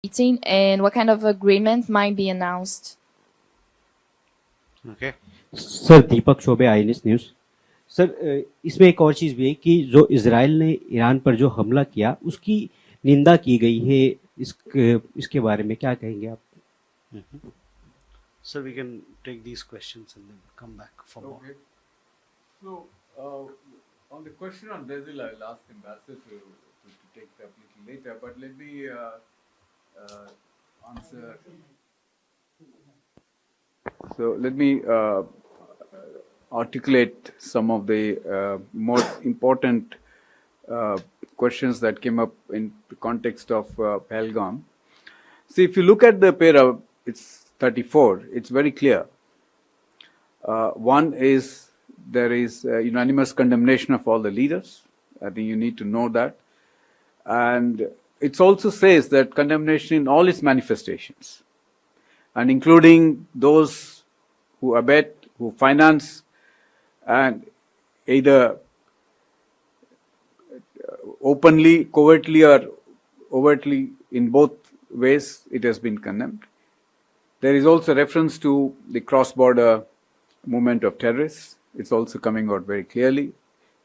meeting and what kind of agreement might be announced? Okay. Sir Deepak Choubey INS news. Sir इसमें एक और चीज़ भी है कि जो इजराइल ने ईरान पर जो हमला किया उसकी निंदा की गई है। इसके बारे में क्या कहेंगे आप? So we can take these questions and then come back for more. Okay. So, on the question on Brazil, I will ask Ambassador to take it up a little later, but let me answer. So, let me articulate some of the more important questions that came up in the context of Pahalgam. See, if you look at the para, it's 34, it's very clear. One is there is unanimous condemnation of all the leaders. I think you need to know that. And it also says that condemnation in all its manifestations, and including those who abet, who finance, and either openly, covertly, or overtly, in both ways, it has been condemned. There is also reference to the cross-border movement of terrorists. It's also coming out very clearly,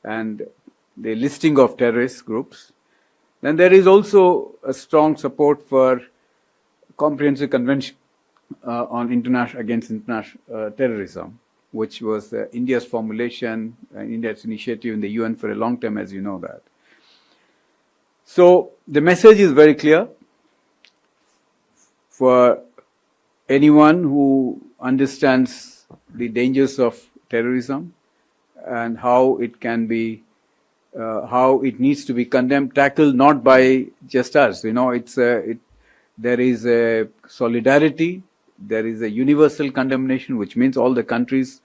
and the listing of terrorist groups. Then there is also a strong support for comprehensive convention on against international terrorism, which was India's formulation, India's initiative in the UN for a long time, as you know that. So the message is very clear for anyone who understands the dangers of terrorism and how it can be, how it needs to be condemned, tackled not by just us. You know, there is a solidarity, there is a universal condemnation, which means all the countries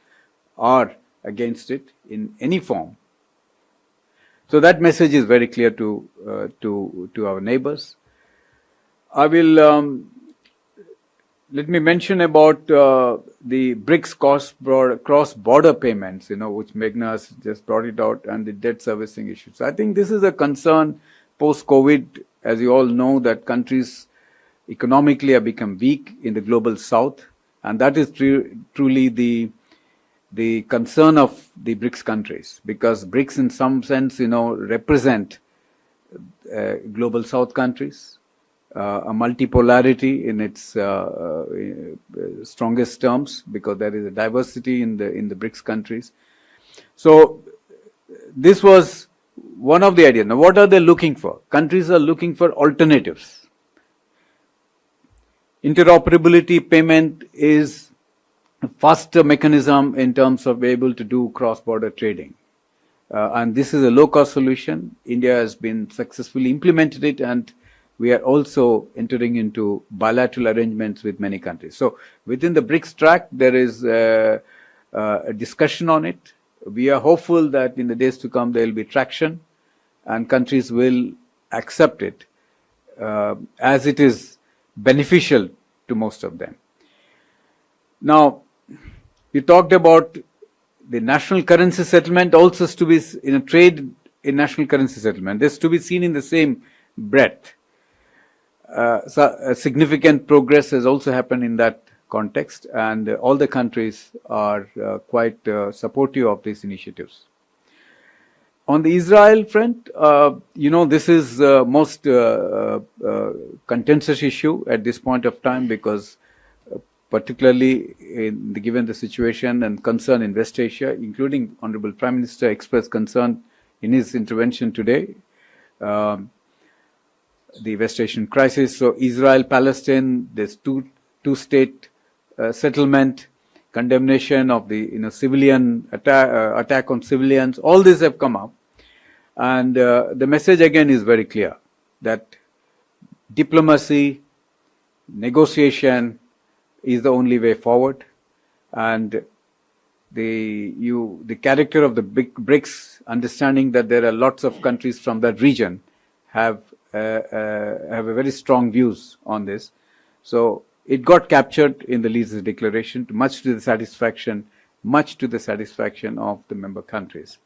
are against it in any form. So that message is very clear to our neighbors. I will let me mention about the BRICS cross-border payments, which Meghna has just brought it out, and the debt servicing issues. I think this is a concern post-COVID. As you all know, that countries economically have become weak in the global south, and that is truly the concern of the BRICS countries, because BRICS in some sense, represent global south countries. A multipolarity in its strongest terms, because there is a diversity in the BRICS countries. So this was one of the ideas. Now, what are they looking for? Countries are looking for alternatives. Interoperability payment is a faster mechanism in terms of being able to do cross-border trading. And this is a low-cost solution. India has been successfully implemented it, and we are also entering into bilateral arrangements with many countries. So within the BRICS track, there is a discussion on it. We are hopeful that in the days to come, there will be traction and countries will accept it as it is beneficial to most of them. Now, we talked about the national currency settlement also is to be in a trade in national currency settlement. This is to be seen in the same breadth. So significant progress has also happened in that context, and all the countries are quite supportive of these initiatives. On the Israel front, this is most contentious issue at this point of time, because particularly given the situation and concern in West Asia, including Honorable Prime Minister expressed concern in his intervention today, the West Asian crisis. So Israel, Palestine, there's two-state settlement, condemnation of the civilian attack on civilians. All these have come up, and the message again is very clear that diplomacy, negotiation is the only way forward, and the character of the BRICS, understanding that there are lots of countries from that region, have a very strong views on this. So it got captured in the leaders' declaration, much to the satisfaction of the member countries.